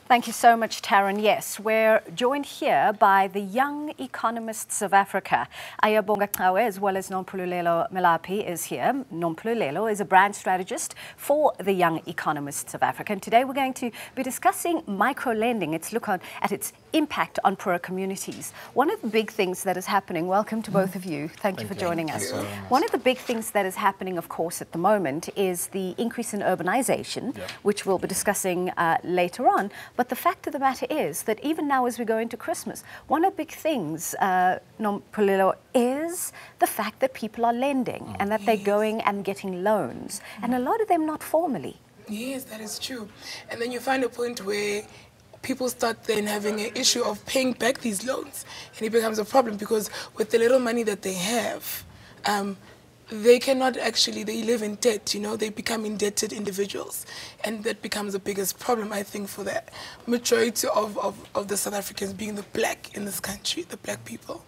Thank you so much, Taryn. Yes, we're joined here by the Young Economists of Africa. Ayabonga Cawe, as well as Nompumelelo Melaphi, is here. Nompumelelo is a brand strategist for the Young Economists of Africa. And today we're going to be discussing micro-lending, its look at its impact on poorer communities. One of the big things that is happening, welcome to both of you. Thank you for joining us. One of the big things that is happening, of course, at the moment is the increase in urbanization, which we'll be discussing later on. But the fact of the matter is that even now as we go into Christmas, one of the big things, Nompumelelo, is the fact that people are lending and that they're going and getting loans, and a lot of them not formally. Yes, that is true. And then you find a point where people start then having an issue of paying back these loans, and it becomes a problem because with the little money that they have, they cannot actually, they live in debt, you know, they become indebted individuals. And that becomes the biggest problem, I think, for the majority of the South Africans being the black in this country, the black people.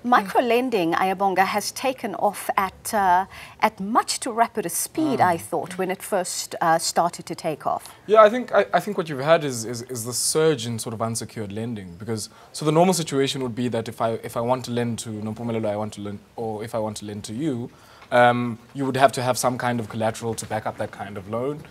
Micro-lending, Ayabonga, has taken off at much too rapid a speed, I thought, when it first started to take off. Yeah, I think what you've had is the surge in sort of unsecured lending, because so the normal situation would be that if I want to lend to Nompumelelo, or if I want to lend to you, you would have to have some kind of collateral to back up that kind of loan,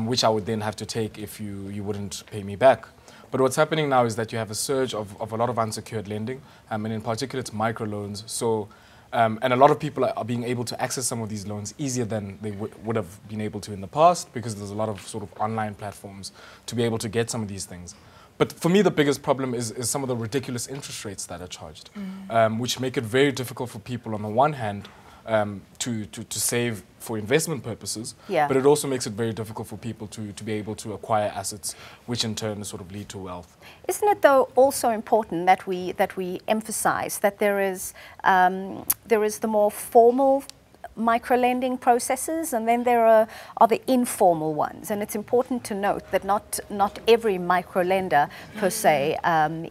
which I would then have to take if you wouldn't pay me back. But what's happening now is that you have a surge of a lot of unsecured lending, and in particular it's microloans. So, and a lot of people are being able to access some of these loans easier than they would have been able to in the past, because there's a lot of sort of online platforms to be able to get some of these things. But for me, the biggest problem is some of the ridiculous interest rates that are charged, which make it very difficult for people on the one hand to save for investment purposes, but it also makes it very difficult for people to be able to acquire assets, which in turn sort of lead to wealth. Isn't it, though, also important that we emphasize that there is the more formal micro-lending processes, and then there are the informal ones, and it's important to note that not every micro-lender per se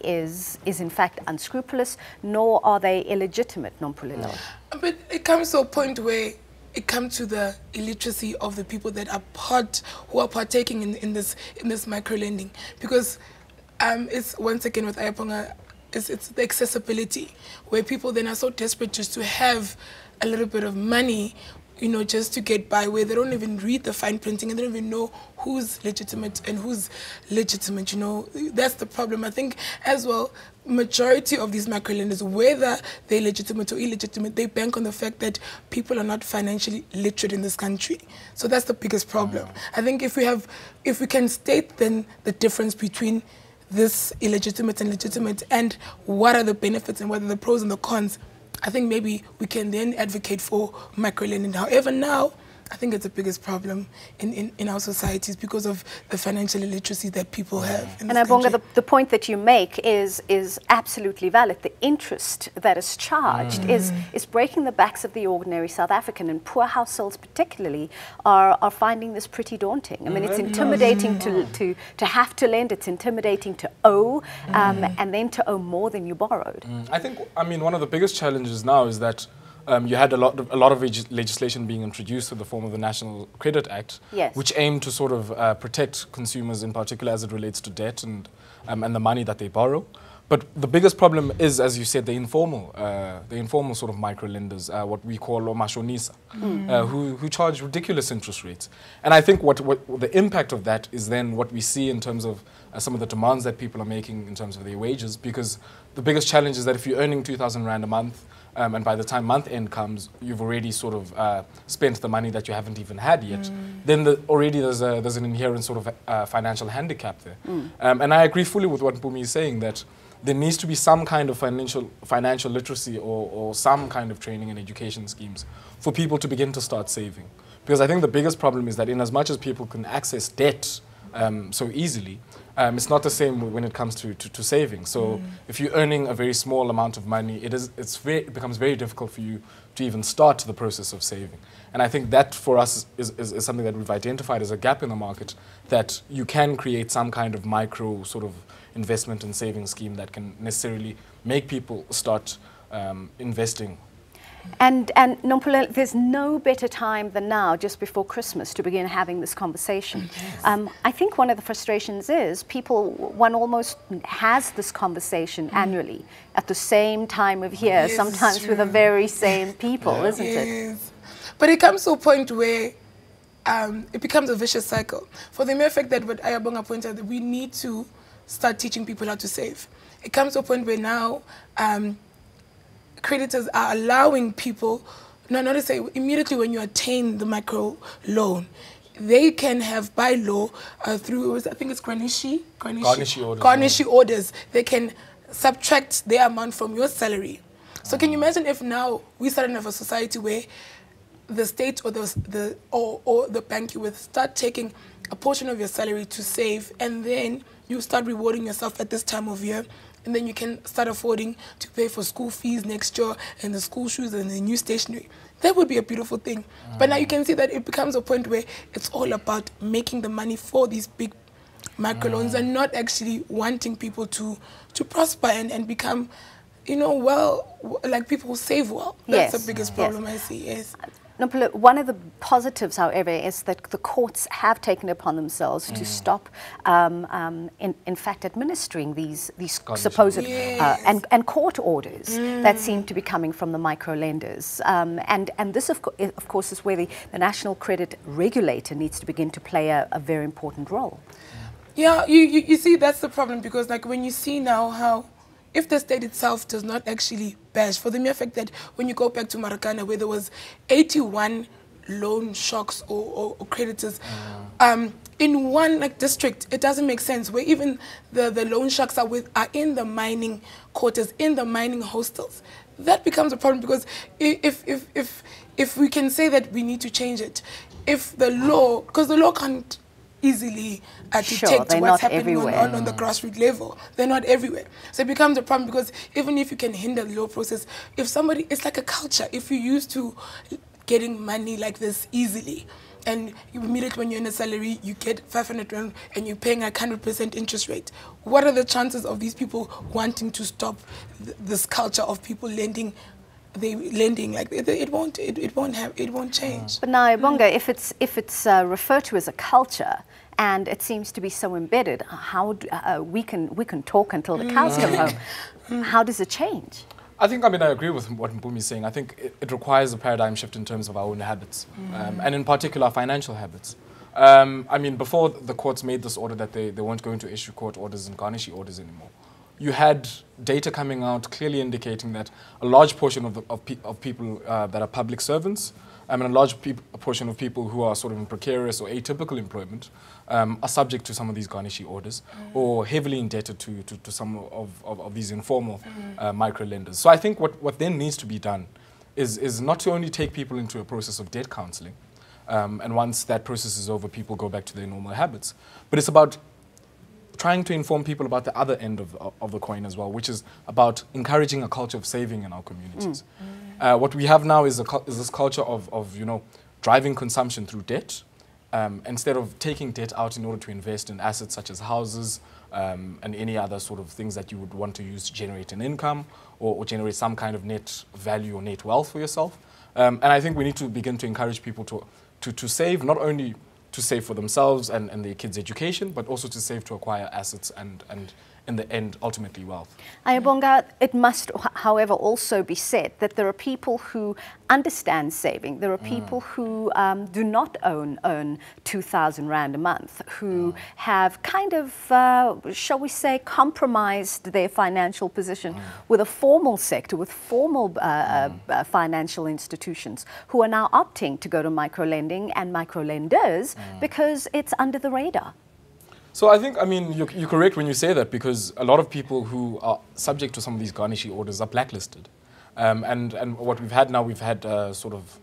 is in fact unscrupulous, nor are they illegitimate, Nompumelelo. But it comes to a point where it comes to the illiteracy of the people that are who are partaking in this micro-lending, because it's once again with Ayabonga, it's the accessibility, where people then are so desperate just to have a little bit of money, you know, just to get by, where they don't even read the fine printing and they don't even know who's legitimate and who's legitimate, you know. That's the problem. I think as well, majority of these microlenders, whether they're legitimate or illegitimate, they bank on the fact that people are not financially literate in this country. So that's the biggest problem. I think if we can state then the difference between this illegitimate and legitimate, and what are the benefits and what are the pros and the cons, I think maybe we can then advocate for microlending. However, now I think it's the biggest problem in our societies because of the financial illiteracy that people have. And Ayabonga, the point that you make is absolutely valid. The interest that is charged is breaking the backs of the ordinary South African, and poor households particularly are finding this pretty daunting. I mean, it's intimidating to have to lend, it's intimidating to owe, and then to owe more than you borrowed. I mean, one of the biggest challenges now is that you had a lot of legislation being introduced in the form of the National Credit Act, which aimed to sort of protect consumers, in particular as it relates to debt and the money that they borrow. But the biggest problem is, as you said, the informal sort of micro-lenders, what we call omashonisa, who charge ridiculous interest rates. And I think what the impact of that is then what we see in terms of some of the demands that people are making in terms of their wages, because the biggest challenge is that if you're earning 2,000 Rand a month, and by the time month end comes, you've already sort of spent the money that you haven't even had yet. Then already there's an inherent sort of financial handicap there. And I agree fully with what Mpumi is saying, that there needs to be some kind of financial literacy or some kind of training and education schemes for people to begin to start saving. Because I think the biggest problem is that in as much as people can access debt so easily, it's not the same when it comes to saving. So if you're earning a very small amount of money, it becomes very difficult for you to even start the process of saving. And I think that for us is something that we've identified as a gap in the market, that you can create some kind of micro sort of investment and saving scheme that can necessarily make people start investing. And Nompumelelo, there's no better time than now, just before Christmas, to begin having this conversation. Yes. I think one of the frustrations is one almost has this conversation annually at the same time of year, yes, sometimes with the very same people, isn't it? But it comes to a point where it becomes a vicious cycle. For the mere fact that what Ayabonga pointed out, that we need to start teaching people how to save. It comes to a point where now creditors are allowing people, not to say immediately when you attain the micro loan, they can have by law through, I think it's garnishi orders. They can subtract their amount from your salary. So can you imagine if now we started to have a society where the state or the bank, you would start taking a portion of your salary to save, and then you start rewarding yourself at this time of year, and then you can start affording to pay for school fees next year and the school shoes and the new stationery. That would be a beautiful thing. But now you can see that it becomes a point where it's all about making the money for these big microloans and not actually wanting people to prosper and become, you know, well, like people who save well. That's the biggest problem I see. Yes. One of the positives, however, is that the courts have taken it upon themselves to stop, in fact, administering these supposed and court orders that seem to be coming from the micro-lenders. And this, of course, is where the national credit regulator needs to begin to play a very important role. Yeah, you see, that's the problem, because like when you see now how, if the state itself does not actually bash, for the mere fact that when you go back to Marikana, where there was 81 loan shocks or creditors, in one district, it doesn't make sense, where even the loan shocks are in the mining quarters, in the mining hostels. That becomes a problem, because if we can say that we need to change it, if the law, because the law can't easily detect what's happening on the grassroots level. They're not everywhere. So it becomes a problem, because even if you can hinder the law process, if somebody, it's like a culture. If you're used to getting money like this easily, and immediately when you're in a salary, you get 500 rand and you're paying a 100% interest rate, what are the chances of these people wanting to stop this culture of people lending? It won't change. But now, Ayabonga, if it's referred to as a culture, and it seems to be so embedded, how we can talk until the cows come home. How does it change? I think, I agree with what Mpumi is saying. I think it requires a paradigm shift in terms of our own habits, and in particular financial habits. Before the courts made this order that they weren't going to issue court orders and garnishi orders anymore, you had data coming out clearly indicating that a large portion of people that are public servants, and a large portion of people who are sort of in precarious or atypical employment are subject to some of these garnishi orders or heavily indebted to some of these informal micro-lenders. So I think what then needs to be done is not to only take people into a process of debt counseling, and once that process is over, people go back to their normal habits, but it's about trying to inform people about the other end of the coin as well, which is about encouraging a culture of saving in our communities. What we have now is this culture of driving consumption through debt, instead of taking debt out in order to invest in assets such as houses and any other sort of things that you would want to use to generate an income or generate some kind of net value or net wealth for yourself. And I think we need to begin to encourage people to save, not only to save for themselves and their kids' education, but also to save to acquire assets and in the end, ultimately wealth. Ayabonga, it must, however, also be said that there are people who understand saving. There are people who do not earn 2,000 Rand a month, who have kind of, shall we say, compromised their financial position with a formal sector, with formal financial institutions, who are now opting to go to micro-lending and micro-lenders because it's under the radar. So I think, you're correct when you say that, because a lot of people who are subject to some of these garnishi orders are blacklisted. And what we've had now, we've had sort of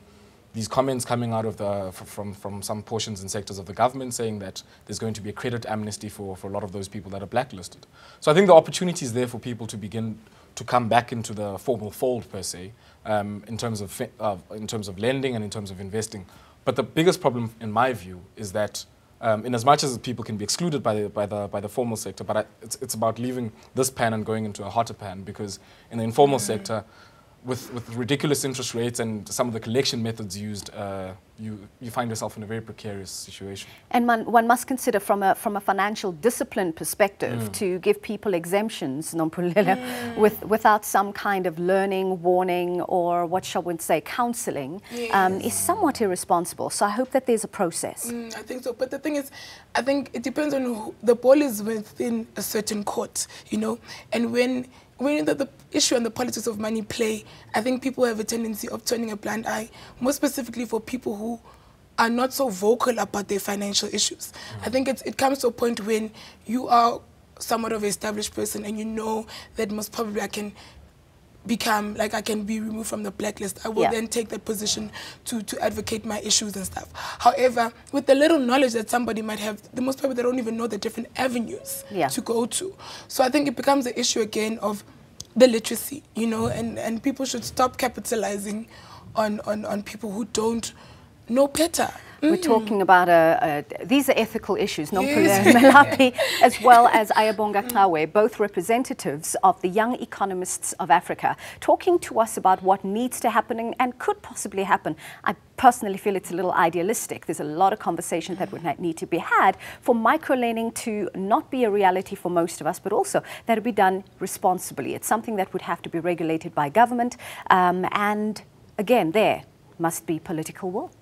these comments coming out of from some portions and sectors of the government saying that there's going to be a credit amnesty for a lot of those people that are blacklisted. So I think the opportunity is there for people to begin to come back into the formal fold, per se, in terms of lending and in terms of investing. But the biggest problem, in my view, is that in as much as people can be excluded by the formal sector, but it's about leaving this pan and going into a hotter pan, because in the informal sector, with ridiculous interest rates and some of the collection methods used, you find yourself in a very precarious situation. And one must consider from a financial discipline perspective to give people exemptions, Nompumelelo, without some kind of learning, warning, or what shall we say, counselling, is somewhat irresponsible. So I hope that there's a process. I think so. But the thing is, I think it depends on who. The ball is within a certain court, you know, and when the issue and the politics of money play, I think people have a tendency of turning a blind eye, more specifically for people who are not so vocal about their financial issues. I think it comes to a point when you are somewhat of an established person and you know that most probably I can be removed from the blacklist. I will then take that position to advocate my issues and stuff. However, with the little knowledge that somebody might have, the most probably they don't even know the different avenues to go to. So I think it becomes an issue again of the literacy, you know, and people should stop capitalizing on people who don't know better. We're talking about these are ethical issues. Nompumelelo Melaphi, as well as Ayabonga Cawe, both representatives of the Young Economists of Africa, talking to us about what needs to happen and could possibly happen. I personally feel it's a little idealistic. There's a lot of conversation that would need to be had for microlending to not be a reality for most of us, but also that it be done responsibly. It's something that would have to be regulated by government, and again, there must be political will.